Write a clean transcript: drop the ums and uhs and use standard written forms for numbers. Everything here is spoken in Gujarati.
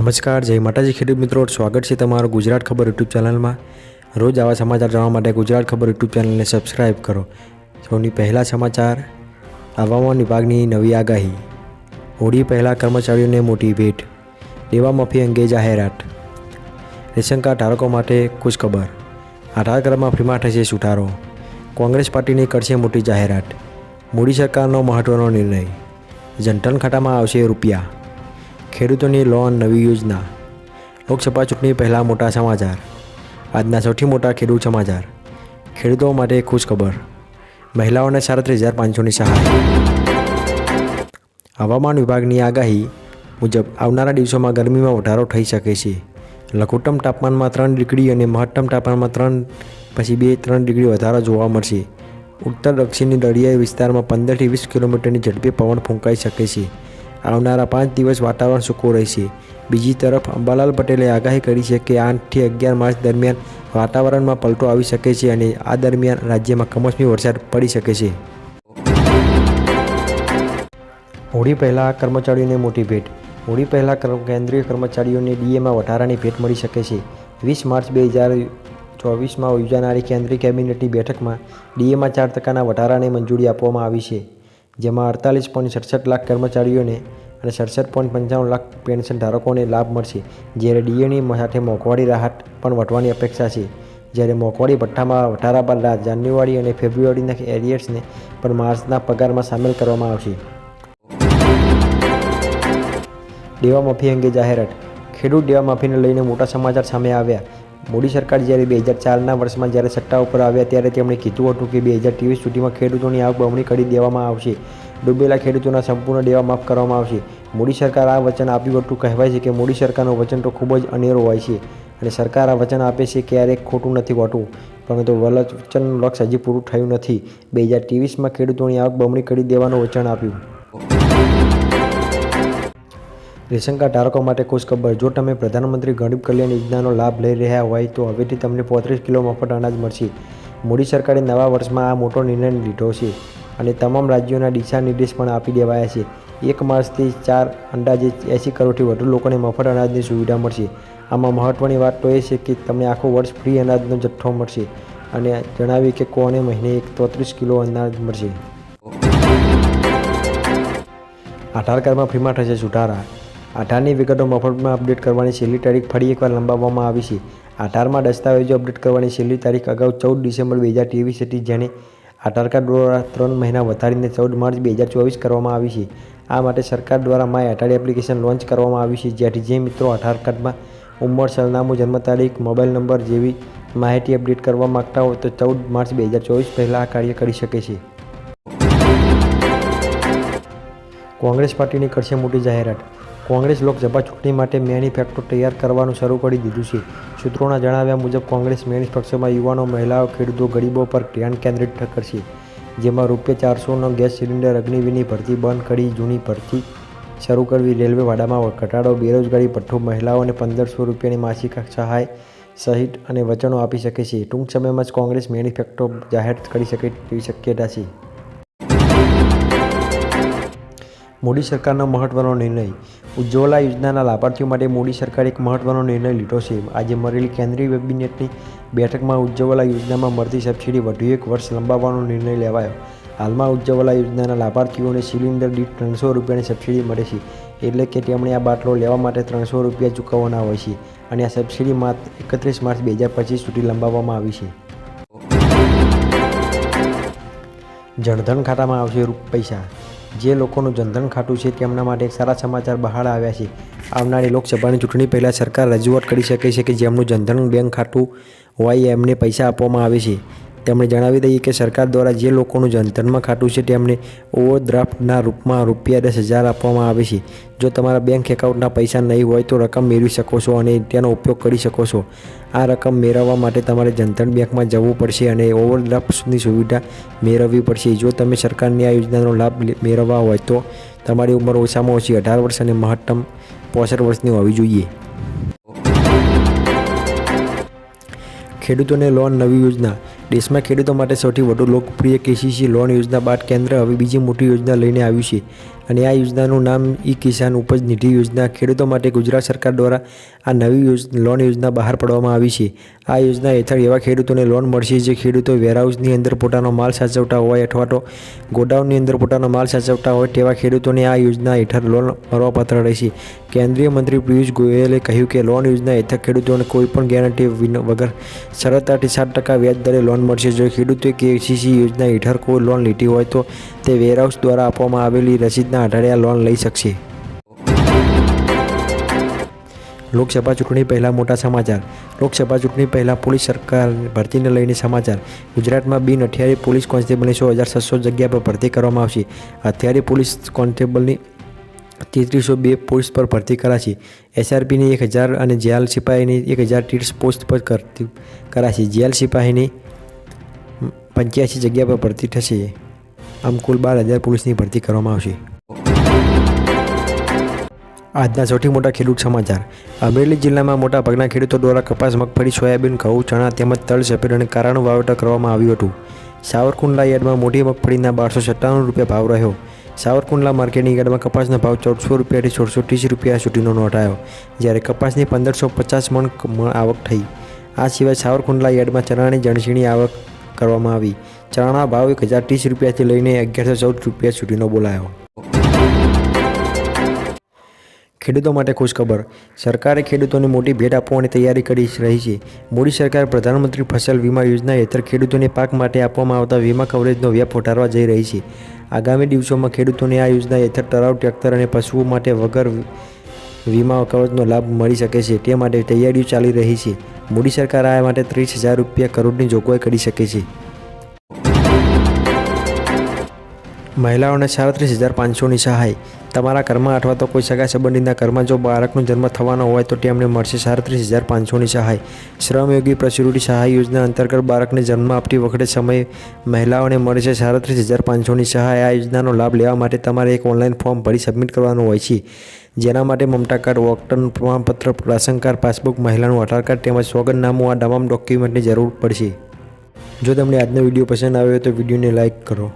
નમસ્કાર, જય માતાજી ખેડૂત મિત્રો, સ્વાગત છે તમારું ગુજરાત ખબર યુટ્યુબ ચેનલમાં। રોજ આવા સમાચાર જાણવા માટે ગુજરાત ખબર યુટ્યુબ ચેનલને સબસ્ક્રાઈબ કરો। સૌની પહેલા સમાચાર, હવામાન વિભાગની નવી આગાહી। હોળી પહેલાં કર્મચારીઓને મોટી ભેટ, દેવા માફી અંગે જાહેરાત। રેશન કાર્ડ ધારકો માટે ખુશખબર, 18 કરોડમાં ફ્રીમાં થશે સુધારો। કોંગ્રેસ પાર્ટીની કરશે મોટી જાહેરાત, મોદી સરકારનો મહત્વનો નિર્ણય। જનધન ખાતામાં આવશે રૂપિયા, ખેડૂતોની લોન નવી યોજના। લોકસભા ચૂંટણી પહેલાં મોટા સમાચાર। આજના સૌથી મોટા ખેડૂત સમાચાર, ખેડૂતો માટે ખુશખબર, મહિલાઓને 37,500ની સહાય। હવામાન વિભાગની આગાહી મુજબ આવનારા દિવસોમાં ગરમીમાં વધારો થઈ શકે છે। લઘુત્તમ તાપમાનમાં 3 ડિગ્રી અને મહત્તમ તાપમાનમાં 3 ડિગ્રી વધારો જોવા મળશે। ઉત્તર દક્ષિણની દરિયાઈ વિસ્તારમાં 15થી 20 કિલોમીટરની ઝડપે પવન ફૂંકાઈ શકે છે। આવનારા 5 દિવસ વાતાવરણ સૂકું રહેશે। બીજી તરફ અંબાલાલ પટેલે આગાહી કરી છે કે 8 થી 11 માર્ચ દરમિયાન વાતાવરણમાં પલટો આવી શકે છે અને આ દરમિયાન રાજ્યમાં કમોસમી વરસાદ પડી શકે છે। હોળી પહેલાં કર્મચારીઓને મોટી ભેટ, હોળી પહેલાં કેન્દ્રીય કર્મચારીઓને ડીએમાં વધારાની ભેટ મળી શકે છે। 20 માર્ચ 2024માં યોજાનારી કેન્દ્રીય કેબિનેટની બેઠકમાં ડીએમાં 4% વધારાની મંજૂરી આપવામાં આવી છે, જેમાં 48.67 લાખ કર્મચારીઓને અને 67.95 લાખ પેન્શન ધારકોને લાભ મળશે। જ્યારે ડીએની સાથે મોંઘવારી રાહત પણ વધવાની અપેક્ષા છે। જ્યારે મોંઘવારી ભથ્થામાં વધારા બાદ જાન્યુઆરી અને ફેબ્રુઆરીના એરિયર્સને પણ માર્ચના પગારમાં સામેલ કરવામાં આવશે। દેવા માફી અંગે જાહેરાત, ખેડૂત દેવા માફીને લઈને મોટા સમાચાર સામે આવ્યા। મોદી સરકાર જ્યારે 2004ના વર્ષમાં જ્યારે સત્તા ઉપર આવ્યા ત્યારે તેમણે કીધું હતું કે 2023 સુધીમાં ખેડૂતોની આવક બમણી કરી દેવામાં આવશે, ડૂબેલા ખેડૂતોના સંપૂર્ણ દેવા માફ કરવામાં આવશે। મોદી સરકાર આ વચન આપ્યું હતું। કહેવાય છે કે મોદી સરકારનું વચન તો ખૂબ જ અનેરું હોય છે અને સરકાર આ વચન આપે છે ક્યારેક ખોટું નથી હોતું, પરંતુ વચનનું લક્ષ્ય હજી પૂરું થયું નથી। 2023માં ખેડૂતોની આવક બમણી કરી દેવાનું વચન આપ્યું। રેશન કાર્ડ ધારકો માટે ખુશખબર, જો તમે પ્રધાનમંત્રી ગરીબ કલ્યાણ યોજનાનો લાભ લઈ રહ્યા હોય તો હવેથી તમને 35 કિલો મફત અનાજ મળશે। મોદી સરકારે નવા વર્ષમાં આ મોટો નિર્ણય લીધો છે અને તમામ રાજ્યોના દિશા નિર્દેશ પણ આપી દેવાયા છે। 1 માર્ચથી અંદાજે 80 કરોડથી વધુ લોકોને મફત અનાજની સુવિધા મળશે। આમાં મહત્ત્વની વાત તો એ છે કે તમને આખું વર્ષ ફ્રી અનાજનો જથ્થો મળશે અને જણાવ્યું કે કોને મહિને 33 કિલો અનાજ મળશે। 18 કરોડમાં ફ્રીમાં થશે સુધારા, 18ની વિગતો મફતમાં અપડેટ કરવાની છેલ્લી તારીખ ફરી એકવાર લંબાવવામાં આવી છે। 18માં દસ્તાવેજો અપડેટ કરવાની છેલ્લી તારીખ અગાઉ 14 ડિસેમ્બર 2023 હતી, જેને આધાર કાર્ડ દ્વારા 3 મહિના વધારીને 14 માર્ચ 2024 કરવામાં આવી છે। આ માટે સરકાર દ્વારા માય આધાર એપ્લિકેશન લોન્ચ કરવામાં આવી છે, જ્યાંથી જે મિત્રો આધાર કાર્ડમાં ઉંમર, સરનામું, જન્મ તારીખ, મોબાઈલ નંબર જેવી માહિતી અપડેટ કરવા માગતા હોય તો 14 માર્ચ 2024 પહેલાં આ કાર્ય કરી શકે છે। કોંગ્રેસ પાર્ટીની કરશે મોટી જાહેરાત, કોંગ્રેસ લોકસભા ચૂંટણી માટે મેનિફેસ્ટો તૈયાર કરવાનું શરૂ કરી દીધું છે। સૂત્રોના જણાવ્યા મુજબ કોંગ્રેસ મેનિફેસ્ટોમાં યુવાનો, મહિલાઓ, ખેડૂતો, ગરીબો પર ધ્યાન કેન્દ્રિત કરશે, જેમાં ₹400નો ગેસ સિલિન્ડર, અગ્નિવીરની ભરતી બંધ કરી જૂની ભરતી શરૂ કરવી, રેલવે ભાડામાં ઘટાડો, બેરોજગારી ભથ્થું, મહિલાઓને ₹1,500ની માસિક સહાય સહિત અને વચનો આપી શકે છે। ટૂંક સમયમાં જ કોંગ્રેસ મેનિફેસ્ટો જાહેર કરી શકે તેવી શક્યતા છે। મોદી સરકારનો મહત્વનો નિર્ણય, ઉજ્જવલા યોજનાના લાભાર્થીઓ માટે મોદી સરકારે એક મહત્વનો નિર્ણય લીધો છે। આજે મળેલી કેન્દ્રીય કેબિનેટની બેઠકમાં ઉજ્જવલા યોજનામાં મળતી સબસિડી વધુ 1 વર્ષ લંબાવવાનો નિર્ણય લેવાયો। હાલમાં ઉજ્જવલા યોજનાના લાભાર્થીઓને સિલિન્ડર દીઠ ₹300ની સબસિડી મળે છે, એટલે કે તેમણે આ બાટલો લેવા માટે ₹300 ચૂકવવાના હોય છે અને આ સબસિડી માત્ર 31 માર્ચ 2025 સુધી લંબાવવામાં આવી છે। જનધન ખાતામાં આવશે પૈસા, જે લોકોનું જનધન ખાતું છે તેમના માટે એક સારા સમાચાર બહાર આવ્યા છે। આવનારી લોકસભાની ચૂંટણી પહેલાં સરકાર રજૂઆત કરી શકે છે કે જેમનું જનધન બેંક ખાતું હોય એમને પૈસા આપવામાં આવે છે। તેમણે જણાવી દઈએ કે સરકાર દ્વારા જે લોકોનું જનધનમાં ખાતું છે તેમને ઓવરડ્રાફ્ટના રૂપમાં ₹10,000 આપવામાં આવે છે। જો તમારા બેંક એકાઉન્ટના પૈસા નહીં હોય તો રકમ મેળવી શકો છો અને તેનો ઉપયોગ કરી શકો છો। આ રકમ મેળવવા માટે તમારે જનધન બેંકમાં જવું પડશે અને ઓવરડ્રાફ્ટની સુવિધા મેળવવી પડશે। જો તમે સરકારની આ યોજનાનો લાભ મેળવવા હોય તો તમારી ઉંમર ઓછામાં ઓછી 18 વર્ષ અને મહત્તમ 65 વર્ષની હોવી જોઈએ। ખેડૂતોને લોન નવી યોજના, દેશમાં ખેડૂતો માટે સૌથી વધુ લોકપ્રિય કેસીસી લોન યોજના બાદ કેન્દ્ર હવે બીજી મોટી યોજના લઈને આવ્યું છે। અને આ યોજનાનું નામ ઈ કિસાન ઉપજ નિધિ યોજના. ખેડૂતો માટે ગુજરાત સરકાર દ્વારા આ નવી લોન યોજના બહાર પાડવામાં આવી છે. આ યોજના હેઠળ એવા ખેડૂતોને લોન મળશે જે ખેડૂતો વેરહાઉસની અંદર પોતાનો માલ સાચવતા હોય અથવા તો ગોડાઉનની અંદર પોતાનો માલ સાચવતા હોય તેવા ખેડૂતોને આ યોજના હેઠળ લોન મળવાપાત્ર રહેશે. કેન્દ્રીય મંત્રી પિયુષ ગોયલે કહ્યું કે લોન યોજના હેઠળ ખેડૂતોને કોઈપણ ગેરંટી વગર સરળતાથી 7% વ્યાજ દરે લોન મળશે. જો ખેડૂતોએ કેસીસી યોજના હેઠળ કોઈ લોન લીધી હોય તો તે વેરહાઉસ દ્વારા આપવામાં આવેલી રસીદના આધારે આ લોન લઈ શકશે. લોકસભા ચૂંટણી પહેલાં મોટા સમાચાર. લોકસભા ચૂંટણી પહેલાં પોલીસ સરકાર ભરતીને લઈને સમાચાર. ગુજરાતમાં બિન હથિયારી પોલીસ કોન્સ્ટેબલની 16,600 જગ્યા પર ભરતી કરવામાં આવશે. હથિયારી પોલીસ કોન્સ્ટેબલની 3302 પોસ્ટ પર ભરતી કરાશે. એસઆરપીની 1000 અને જેલ સિપાહીની 1030 પોસ્ટ પર કરાશે. જેલ સિપાહીની 85 જગ્યા પર ભરતી થશે. આમ કુલ 12,000 પોલીસની ભરતી કરવામાં આવશે. આજના સૌથી મોટા ખેડૂત સમાચાર. અમરેલી જિલ્લામાં મોટા ભાગના ખેડૂતો દ્વારા કપાસ, મગફળી, સોયાબીન, ઘઉં, ચણા તેમજ તલ, સફેદ અને કારાનું વાવેતર કરવામાં આવ્યું હતું. સાવરકુંડલા યાર્ડમાં મોટી મગફળીના 1297 રૂપિયા ભાવ રહ્યો. સાવરકુંડલા માર્કેટિંગ યાર્ડમાં કપાસનો ભાવ 1400 રૂપિયાથી 1630 રૂપિયા સુધીનો નોંધાયો, જ્યારે કપાસની 1550 મણ આવક થઈ. આ સિવાય સાવરકુંડલા યાર્ડમાં ચણાની જણસીની આવક કરવામાં આવી. ચણાના ભાવ 1030 રૂપિયાથી લઈને 1114 રૂપિયા સુધીનો બોલાયો. ખેડૂતો માટે ખુશખબર. સરકારે ખેડૂતોને મોટી ભેટ આપવાની તૈયારી કરી રહી છે. મોદી સરકાર પ્રધાનમંત્રી ફસલ વીમા યોજના હેઠળ ખેડૂતોને પાક માટે આપવામાં આવતા વીમા કવરેજનો વ્યાપ વધારવા જઈ રહી છે. આગામી દિવસોમાં ખેડૂતોને આ યોજના હેઠળ તરાવ, ટ્રેક્ટર અને પશુઓ માટે વગર વીમા કવચનો લાભ મળી શકે છે. તે માટે તૈયારીઓ ચાલી રહી છે. મોદી સરકાર આ માટે 30,000 રૂપિયા કરોડની જોગવાઈ કરી શકે છે. મહિલાઓને 37,500ની સહાય. તમારા ઘરમાં અથવા તો કોઈ સગા સંબંધીના ઘરમાં જો બાળકનો જન્મ થવાનો હોય તો તેમને મળશે 37,500ની સહાય. શ્રમયોગી પ્રસૂતિ સહાય યોજના અંતર્ગત બાળકને જન્મ આપતી વખતે સમયે મહિલાઓને મળે છે 37,500ની સહાય. આ યોજનાનો લાભ લેવા માટે તમારે એક ઓનલાઈન ફોર્મ ભરી સબમિટ કરવાનું હોય છે, જેના માટે મમતા કાર્ડ, વોકટન પ્રમાણપત્ર, રાશન કાર્ડ, પાસબુક, મહિલાનું આધાર કાર્ડ તેમજ સોગંદનામું આ તમામ ડોક્યુમેન્ટની જરૂર પડશે. જો તમને આજનો વિડીયો પસંદ આવ્યો તો વિડીયોને લાઇક કરો.